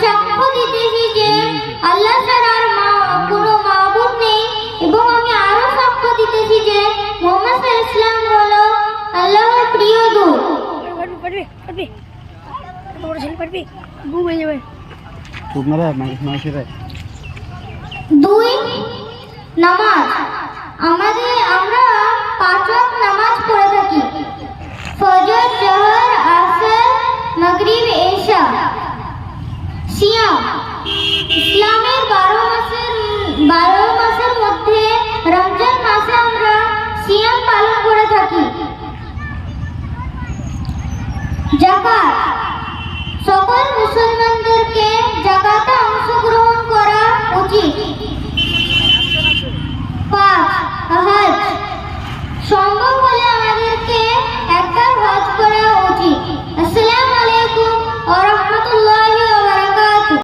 সাক্ষ্য দিতেছি যে আল্লাহ ছাড়া আর কোনো মাবুদ নেই, এবং আমি আরো সাক্ষ্য দিতেছি যে মুহাম্মদ সাল্লাল্লাহু আলাইহি ওয়াসাল্লাম হলো আল্লাহর প্রিয় দূত। দুই, নামাজ। আমরা 5 ওয়াক্ত নামাজ পড়ে থাকি, ফজর, জোহর, আসর, মাগরিব, এশা। সিয়াম। ইসলামের 12 মাসের মধ্যে রমজান মাসে আমরা সিয়াম পালন করে থাকি। যাকাত। সকল মুসলমান